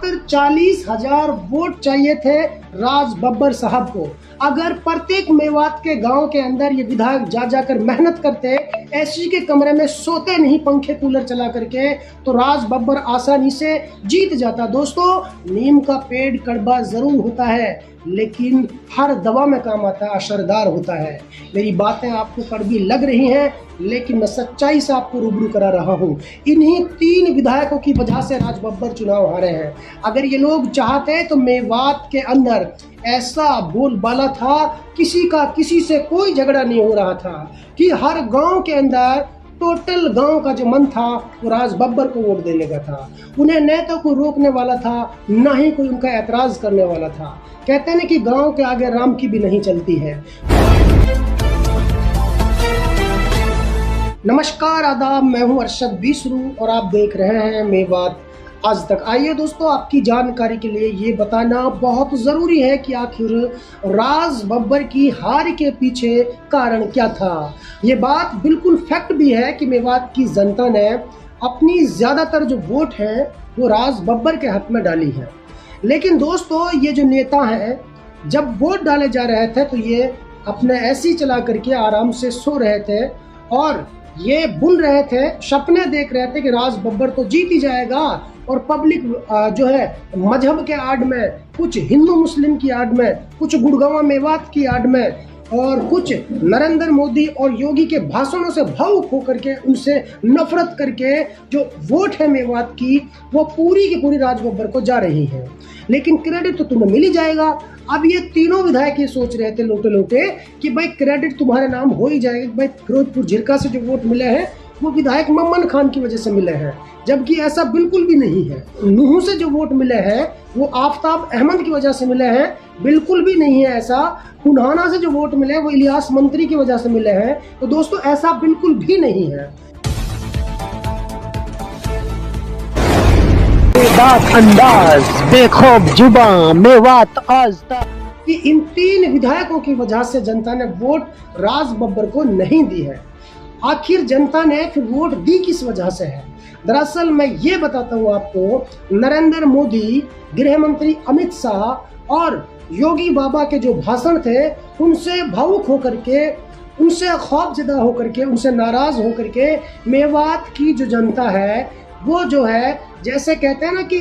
मात्र 40,000 वोट चाहिए थे राज बब्बर साहब को। अगर प्रत्येक मेवात के गांव के अंदर ये विधायक जा जाकर मेहनत करते, एसी के कमरे में सोते नहीं पंखे कूलर चला करके, तो राज बब्बर आसानी से जीत जाता। दोस्तों, नीम का पेड़ कड़वा जरूर होता है, लेकिन हर दवा में काम आता है, असरदार होता है। मेरी बातें आपको कड़वी लग रही हैं, लेकिन मैं सच्चाई से आपको रूबरू करा रहा हूं। इन्हीं 3 विधायकों की वजह से राज बब्बर चुनाव हारे हैं। अगर ये लोग चाहते तो मेवात के अंदर ऐसा बोलबाला था, किसी का किसी से कोई झगड़ा नहीं हो रहा था, कि हर गांव के अंदर टोटल गांव का जो मन था वो राज बब्बर को वोट देने का था। उन्हें न तो कोई रोकने वाला था, न ही कोई उनका ऐतराज करने वाला था। कहते हैं कि गांव के आगे राम की भी नहीं चलती है। नमस्कार, आदाब, मैं हूं अरशद बीसरू और आप देख रहे हैं मेवात आज तक। आइए दोस्तों, आपकी जानकारी के लिए ये बताना बहुत ज़रूरी है कि आखिर राज बब्बर की हार के पीछे कारण क्या था। ये बात बिल्कुल फैक्ट भी है कि मेवात की जनता ने अपनी ज़्यादातर जो वोट है वो राज बब्बर के हक में डाली है। लेकिन दोस्तों, ये जो नेता हैं, जब वोट डाले जा रहे थे तो ये अपने ऐसी चला करके आराम से सो रहे थे और ये बुन रहे थे, सपने देख रहे थे कि राज बब्बर तो जीत ही जाएगा। और पब्लिक जो है मजहब के आड़ में, कुछ हिंदू मुस्लिम की आड़ में, कुछ गुड़गांव मेवात की आड़ में, और कुछ नरेंद्र मोदी और योगी के भाषणों से भावुक होकर के, उनसे नफरत करके जो वोट है मेवात की, वो पूरी की पूरी राज बब्बर को जा रही है। लेकिन क्रेडिट तो तुम्हें मिल ही जाएगा। अब ये तीनों विधायक ये सोच रहे थे लोटे लोटे कि भाई क्रेडिट तुम्हारे नाम हो ही जाएगा। भाई फिरोजपुर झिरका से जो वोट मिले हैं वो विधायक मम्मन खान की वजह से मिले हैं, जबकि ऐसा बिल्कुल भी नहीं है। नूह से जो वोट मिले हैं वो आफ्ताब अहमद की वजह से मिले हैं, बिल्कुल भी नहीं है ऐसा। पुन्हाना से जो वोट मिले वो इलियास मंत्री की वजह से मिले हैं। तो दोस्तों, ऐसा बिल्कुल भी नहीं है। अंदाज बेखौफ जुबान मेवात आज तक कि इन 3 विधायकों की वजह से जनता ने वोट राज बब्बर को नहीं दी है। आखिर जनता ने फिर वोट दी किस वजह से है? दरअसल मैं ये बताता हूँ आपको। नरेंद्र मोदी, गृह मंत्री अमित शाह और योगी बाबा के जो भाषण थे, उनसे भावुक होकर के, उनसे खौफजदा होकर के, उनसे नाराज होकर के मेवात की जो जनता है वो जो है, जैसे कहते हैं ना कि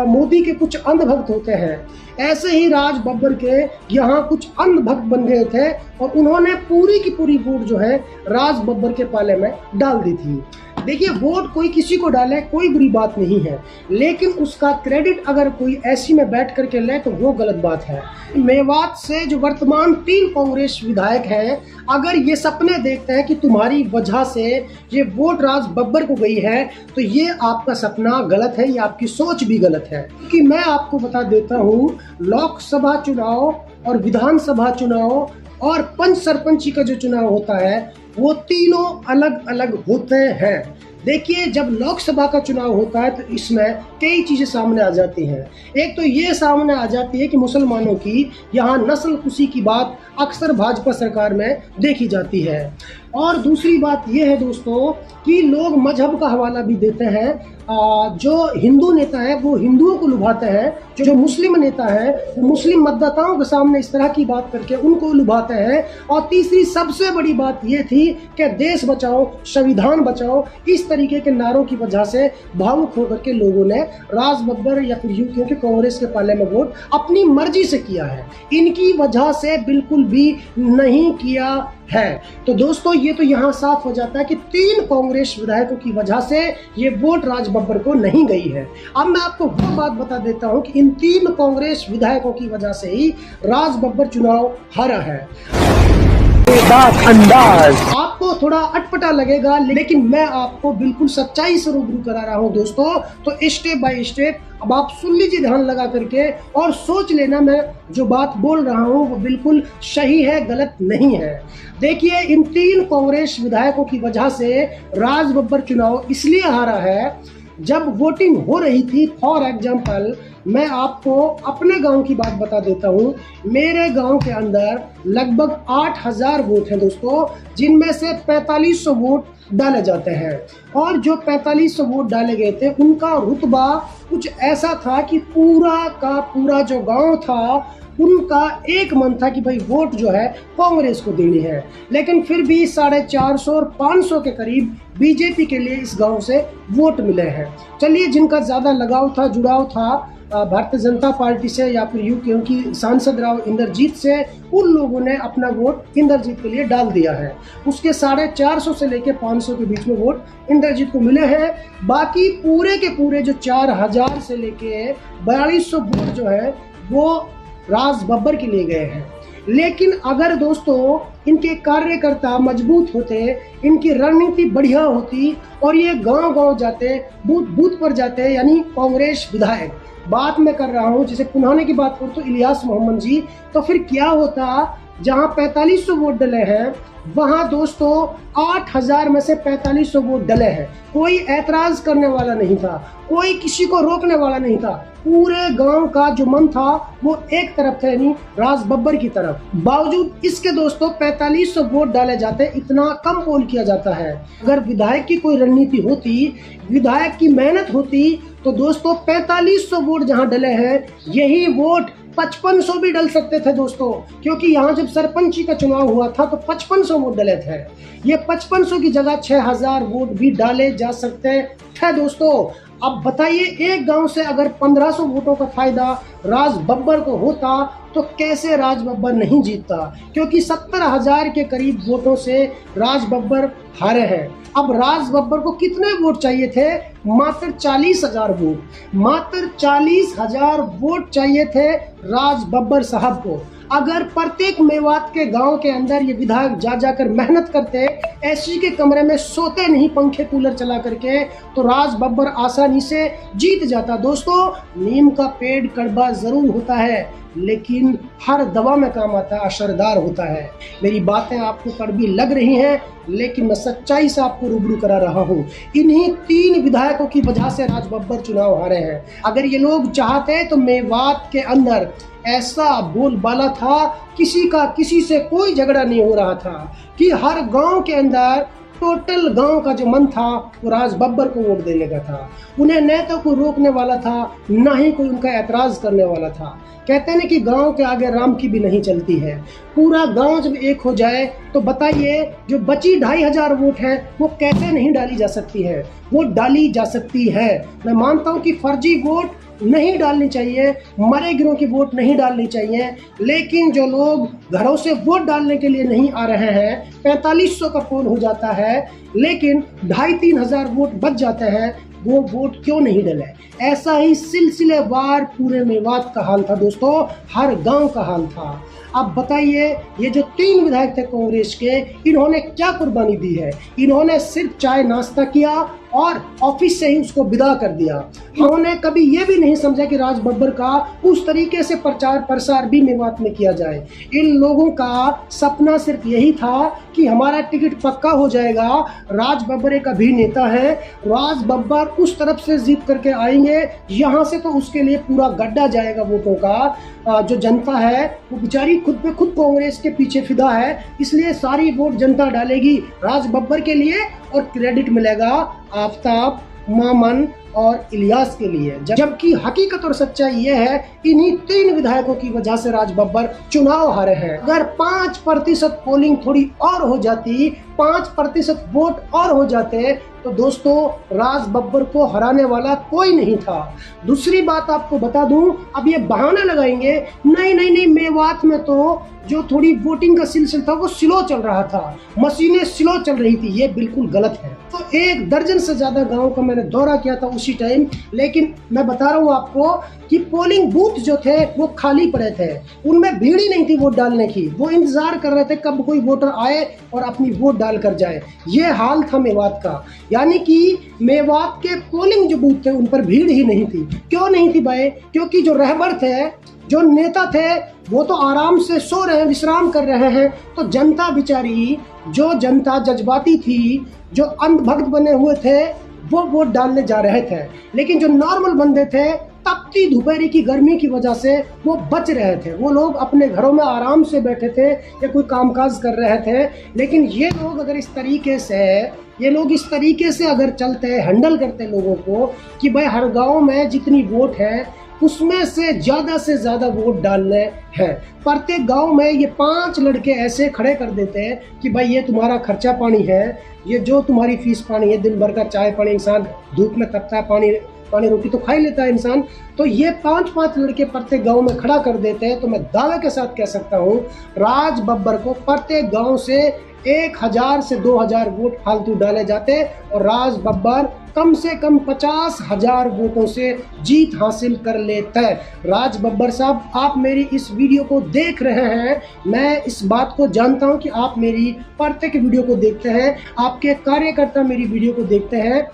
मोदी के कुछ अंधभक्त होते हैं, ऐसे ही राज बब्बर के यहाँ कुछ अंधभक्त बन गए थे और उन्होंने पूरी की पूरी वोट जो है राज बब्बर के पाले में डाल दी थी। देखिए, वोट कोई किसी को डाले कोई बुरी बात नहीं है, लेकिन उसका क्रेडिट अगर कोई ऐसी में बैठ करके ले तो वो गलत बात है। मेवात से जो वर्तमान 3 कांग्रेस विधायक हैं, अगर ये सपने देखते हैं कि तुम्हारी वजह से ये वोट राज बब्बर को गई है, तो ये आपका सपना गलत है, ये आपकी सोच भी गलत है। कि मैं आपको बता देता हूँ, लोकसभा चुनाव और विधानसभा चुनाव और पंच सरपंची का जो चुनाव होता है वो तीनों अलग अलग होते हैं। देखिए, जब लोकसभा का चुनाव होता है तो इसमें कई चीज़ें सामने आ जाती हैं। एक तो ये सामने आ जाती है कि मुसलमानों की यहाँ नस्लकुशी की बात अक्सर भाजपा सरकार में देखी जाती है। और दूसरी बात ये है दोस्तों कि लोग मजहब का हवाला भी देते हैं। जो हिंदू नेता है वो हिंदुओं को लुभाते हैं, जो मुस्लिम नेता है वो मुस्लिम मतदाताओं के सामने इस तरह की बात करके उनको लुभाते हैं। और तीसरी सबसे बड़ी बात ये थी कि देश बचाओ, संविधान बचाओ, इस तरीके के नारों की वजह से भावुक होकर के लोगों ने राज बब्बर या फिर यूं क्योंकि कांग्रेस के पाले में वोट अपनी मर्जी से किया है, इनकी वजह से बिल्कुल भी नहीं किया है। तो दोस्तों, ये तो यहाँ साफ हो जाता है कि 3 कांग्रेस विधायकों की वजह से ये वोट राज बब्बर को नहीं गई है। अब मैं आपको वो बात बता देता हूँ कि इन 3 कांग्रेस विधायकों की वजह से ही राज बब्बर चुनाव हारा है। अंदाज आपको थोड़ा अटपटा लगेगा, लेकिन मैं आपको बिल्कुल सच्चाई से रूबरू करा रहा हूं दोस्तों। तो स्टेप बाय स्टेप अब आप सुन लीजिए ध्यान लगा करके और सोच लेना, मैं जो बात बोल रहा हूं वो बिल्कुल सही है, गलत नहीं है। देखिए, इन 3 कांग्रेस विधायकों की वजह से राज बब्बर चुनाव इसलिए हारा है। जब वोटिंग हो रही थी, फॉर एग्जाम्पल मैं आपको अपने गांव की बात बता देता हूं। मेरे गांव के अंदर लगभग 8,000 वोट हैं दोस्तों, जिनमें से 4500 वोट डाले जाते हैं। और जो 4500 वोट डाले गए थे उनका रुतबा कुछ ऐसा था कि पूरा का पूरा जो गांव था उनका एक मन था कि भाई वोट जो है कांग्रेस को देनी है। लेकिन फिर भी 450 और 500 के करीब बीजेपी के लिए इस गांव से वोट मिले हैं। चलिए, जिनका ज़्यादा लगाव था, जुड़ाव था भारतीय जनता पार्टी से या फिर यूं क्योंकि सांसद राव इंद्रजीत से, उन लोगों ने अपना वोट इंद्रजीत के लिए डाल दिया है। उसके 450 से लेके 500 के बीच में वोट इंद्रजीत को मिले हैं। बाकी पूरे के पूरे जो 4000 से लेके 4200 वोट जो है वो राज बब्बर के लिए गए हैं। लेकिन अगर दोस्तों इनके कार्यकर्ता मजबूत होते, इनकी रणनीति बढ़िया होती और ये गांव-गांव जाते, बूथ पर जाते, यानी कांग्रेस विधायक, बात मैं कर रहा हूं, जैसे पुराने की बात करूं तो इलियास मोहम्मद जी, तो फिर क्या होता, जहां 4500 वोट डले हैं वहां दोस्तों 8000 में से 4500 वोट डले हैं। कोई ऐतराज करने वाला नहीं था, कोई किसी को रोकने वाला नहीं था। पूरे गांव का जो मन था वो एक तरफ था, यानी राज बब्बर की तरफ। बावजूद इसके दोस्तों 4500 वोट डाले जाते, इतना कम पोल किया जाता है। अगर विधायक की कोई रणनीति होती, विधायक की मेहनत होती, तो दोस्तों 4500 वोट जहां डले हैं, यही वोट 5500 भी डल सकते थे दोस्तों, क्योंकि यहाँ जब सरपंची का चुनाव हुआ था तो 5500 वोट डले थे। ये 5500 की जगह 6000 वोट भी डाले जा सकते थे दोस्तों। अब बताइए, एक गांव से अगर 1500 वोटों का फायदा राज बब्बर को होता तो कैसे राज बब्बर नहीं जीतता, क्योंकि 70,000 के करीब वोटों से राज बब्बर हारे हैं। अब राज बब्बर को कितने वोट चाहिए थे? मात्र 40,000 वोट, मात्र 40,000 वोट चाहिए थे राज बब्बर साहब को। अगर प्रत्येक मेवात के गांव के अंदर ये विधायक जा जाकर मेहनत करते, एसी के कमरे में सोते नहीं पंखे कूलर चला करके, तो राज बब्बर आसानी से जीत जाता। दोस्तों, नीम का पेड़ कड़वा जरूर होता है, लेकिन हर दवा में काम आता है, असरदार होता है। मेरी बातें आपको कड़वी लग रही हैं, लेकिन मैं सच्चाई से आपको रूबरू करा रहा हूँ। इन्हीं 3 विधायकों की वजह से राज बब्बर चुनाव हारे हैं। अगर ये लोग चाहते तो मेवात के अंदर ऐसा बोलबाला था, किसी का किसी से कोई झगड़ा नहीं हो रहा था, कि हर गांव के अंदर टोटल गांव का जो मन था वो राज बब्बर को वोट देने का था। उन्हें न तो कोई रोकने वाला था, न ही कोई उनका ऐतराज करने वाला था। कहते हैं ना कि गांव के आगे राम की भी नहीं चलती है। पूरा गांव जब एक हो जाए तो बताइए, जो बची 2500 वोट है वो कैसे नहीं डाली जा सकती है? वो डाली जा सकती है। मैं मानता हूं कि फर्जी वोट नहीं डालनी चाहिए, मरे गिरों की वोट नहीं डालनी चाहिए, लेकिन जो लोग घरों से वोट डालने के लिए नहीं आ रहे हैं, 4500 का पोल हो जाता है लेकिन 2500-3000 वोट बच जाते हैं, वो वोट क्यों नहीं डले? ऐसा ही सिलसिलेवार पूरे मेवात का हाल था दोस्तों, हर गांव का हाल था। अब बताइए, ये जो 3 विधायक थे कांग्रेस के, इन्होंने क्या कुर्बानी दी है? इन्होंने सिर्फ चाय नाश्ता किया और ऑफिस से ही उसको विदा कर दिया। इन्होंने कभी ये भी नहीं समझा कि राज बब्बर का उस तरीके से प्रचार प्रसार भी मेवात में किया जाए। इन लोगों का सपना सिर्फ यही था कि हमारा टिकट पक्का हो जाएगा, राज बब्बर एक अभिनेता है, राज बब्बर उस तरफ से जीत करके आएंगे, यहाँ से तो उसके लिए पूरा गड्ढा जाएगा वोटों का। जो जनता है वो बेचारी खुद पे खुद कांग्रेस के पीछे फिदा है, इसलिए सारी वोट जनता डालेगी राज बब्बर के लिए और क्रेडिट मिलेगा आफ्ताब, मामन और इलियास के लिए। जबकि हकीकत और सच्चाई यह है, इन्हीं 3 विधायकों की वजह से राज बब्बर चुनाव हारे हैं। अगर 5% पोलिंग थोड़ी और हो जाती, 5% वोट और हो जाते, तो दोस्तों राज बब्बर को हराने वाला कोई नहीं था। दूसरी बात आपको बता दूं, अब ये बहाना लगाएंगे, नहीं, मेवात में तो जो थोड़ी वोटिंग का सिलसिला था वो स्लो चल रहा था, मशीनें स्लो चल रही थी। ये बिल्कुल गलत है। तो 1 दर्जन से ज्यादा गांव का मैंने दौरा किया था उसी टाइम, लेकिन मैं बता रहा हूँ आपको कि पोलिंग बूथ जो थे वो खाली पड़े थे, उनमें भीड़ ही नहीं थी वोट डालने की। वो इंतजार कर रहे थे कब कोई वोटर आए और अपनी वोट डाल कर जाए। ये हाल था मेवात का, यानी कि मेवात के पोलिंग जो बूथ थे उन पर भीड़ ही नहीं थी। क्यों नहीं थी भाई? क्योंकि जो रहबर थे, जो नेता थे, वो तो आराम से सो रहे हैं, विश्राम कर रहे हैं। तो जनता बेचारी, जो जनता जज्बाती थी, जो अंधभक्त बने हुए थे, वो वोट डालने जा रहे थे। लेकिन जो नॉर्मल बंदे थे, तपती दोपहर की गर्मी की वजह से वो बच रहे थे। वो लोग अपने घरों में आराम से बैठे थे या कोई कामकाज कर रहे थे। लेकिन ये लोग अगर इस तरीके से अगर चलते, हैंडल करते लोगों को कि भाई हर गांव में जितनी वोट है उसमें से ज़्यादा वोट डालने हैं, प्रत्येक गांव में ये 5 लड़के ऐसे खड़े कर देते हैं कि भाई ये तुम्हारा खर्चा पानी है, ये जो तुम्हारी फीस पानी है, दिन भर का चाय पानी, इंसान धूप में तपता है, पानी रोटी तो खा ही लेता है इंसान, तो ये 5 लड़के प्रत्येक गांव में खड़ा कर देते हैं। तो मैं दावे के साथ कह सकता हूँ राज बब्बर को प्रत्येक गांव से 1000 से 2000 वोट फालतू डाले जाते और राज बब्बर कम से कम 50,000 वोटों से जीत हासिल कर लेता है। राज बब्बर साहब, आप मेरी इस वीडियो को देख रहे हैं, मैं इस बात को जानता हूं कि आप मेरी प्रत्येक वीडियो को देखते हैं, आपके कार्यकर्ता मेरी वीडियो को देखते हैं,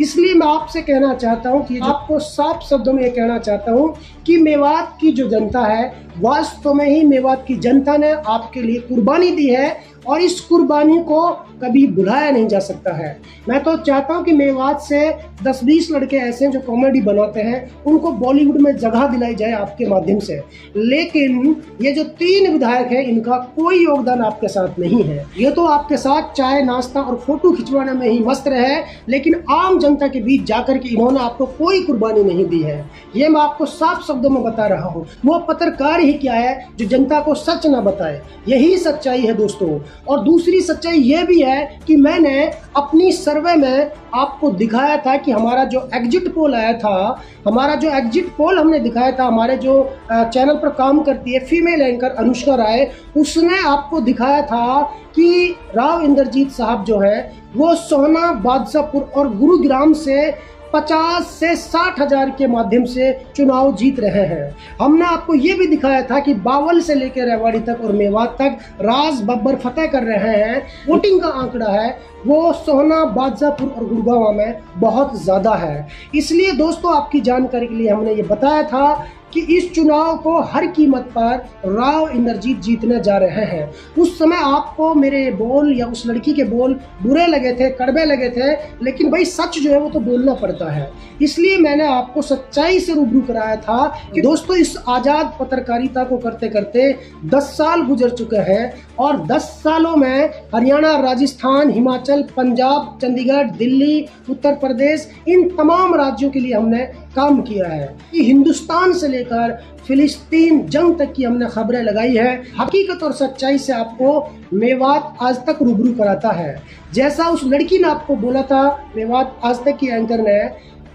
इसलिए मैं आपसे कहना चाहता हूं कि आपको साफ शब्दों में ये कहना चाहता हूं कि मेवात की जो जनता है, वास्तव में ही मेवात की जनता ने आपके लिए कुर्बानी दी है और इस कुर्बानी को कभी भुलाया नहीं जा सकता है। मैं तो चाहता हूं कि मेवात से 10-20 लड़के ऐसे हैं जो कॉमेडी बनाते हैं, उनको बॉलीवुड में जगह दिलाई जाए आपके माध्यम से। लेकिन ये जो 3 विधायक हैं, इनका कोई योगदान आपके साथ नहीं है। ये तो आपके साथ चाय नाश्ता और फोटो खिंचवाने में ही मस्त रहे, लेकिन आम जनता के बीच जाकर के इन्होंने आपको कोई कुर्बानी नहीं दी है। ये मैं आपको साफ शब्दों में बता रहा हूँ। वो पत्रकार ही क्या है जो जनता को सच ना बताए, यही सच्चाई है दोस्तों। और दूसरी सच्चाई ये भी है कि मैंने अपनी सर्वे में आपको दिखाया था कि हमारा जो एग्जिट पोल आया था, हमने दिखाया था, हमारे जो चैनल पर काम करती है फीमेल एंकर अनुष्का राय, उसने आपको दिखाया था कि राव इंद्रजीत साहब जो है वो सोहना, बादशाहपुर और गुरुग्राम से 50 से 60 हजार के माध्यम से चुनाव जीत रहे हैं। हमने आपको ये भी दिखाया था कि बावल से लेकर रेवाड़ी तक और मेवात तक राज बब्बर फतेह कर रहे हैं। वोटिंग का आंकड़ा है वो सोहना, बादशाहपुर और गुड़गांव में बहुत ज़्यादा है। इसलिए दोस्तों आपकी जानकारी के लिए हमने ये बताया था कि इस चुनाव को हर कीमत पर राव इंद्रजीत जीतने जा रहे हैं। उस समय आपको मेरे बोल या उस लड़की के बोल बुरे लगे थे, कड़वे लगे थे, लेकिन भाई सच जो है वो तो बोलना पड़ता है। इसलिए मैंने आपको सच्चाई से रूबरू कराया था कि दोस्तों इस आज़ाद पत्रकारिता को करते करते 10 साल गुजर चुके हैं और 10 सालों में हरियाणा, राजस्थान, हिमाचल, पंजाब, चंडीगढ़, दिल्ली, उत्तर प्रदेश, इन तमाम राज्यों के लिए हमने काम किया है। हिंदुस्तान से लेकर फिलिस्तीन जंग तक की हमने खबरें लगाई है। हकीकत और सच्चाई से आपको मेवात आज तक रूबरू कराता है। जैसा उस लड़की ने आपको बोला था, मेवात आज तक की एंकर ने,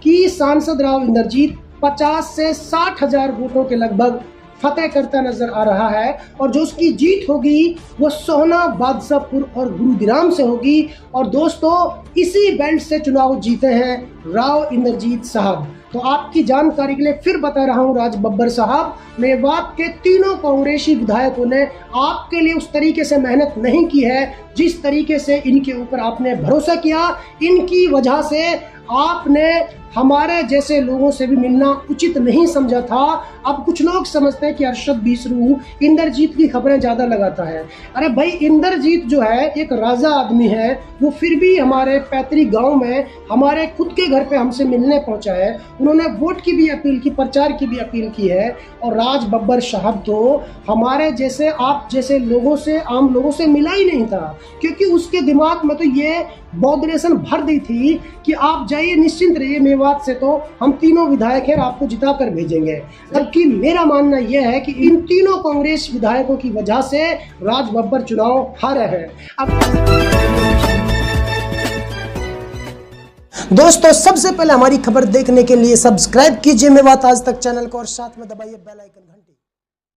कि सांसद राव इंद्रजीत 50 से 60 हजार वोटों के लगभग फतेह करता नजर आ रहा है और जो उसकी जीत होगी वो सोहना, बादशाहपुर और गुरुग्राम से होगी। और दोस्तों इसी बेल्ट से चुनाव जीते हैं राव इंद्रजीत साहब। तो आपकी जानकारी के लिए फिर बता रहा हूं राज बब्बर साहब, मेवात के तीनों कांग्रेसी विधायकों ने आपके लिए उस तरीके से मेहनत नहीं की है जिस तरीके से इनके ऊपर आपने भरोसा किया। इनकी वजह से आपने हमारे जैसे लोगों से भी मिलना उचित नहीं समझा था। अब कुछ लोग समझते हैं कि अरशद बीसरू इंद्रजीत की खबरें ज़्यादा लगाता है। अरे भाई, इंद्रजीत जो है एक राजा आदमी है, वो फिर भी हमारे पैतृक गांव में हमारे खुद के घर पे हमसे मिलने पहुंचा है। उन्होंने वोट की भी अपील की, प्रचार की भी अपील की है। और राज बब्बर साहब तो हमारे जैसे, आप जैसे लोगों से, आम लोगों से मिला ही नहीं था, क्योंकि उसके दिमाग में तो ये बौद्धरेशन भर दी थी कि आप जाइए, निश्चिंत रहिए, मेवात से तो हम तीनों विधायक हैं, आपको जिता कर भेजेंगे। जबकि मेरा मानना यह है कि इन तीनों कांग्रेस विधायकों की वजह से राज बब्बर चुनाव हारे हैं। अब दोस्तों सबसे पहले हमारी खबर देखने के लिए सब्सक्राइब कीजिए मेवात आज तक चैनल को और साथ में दबाइए बेल आइकन घंटी।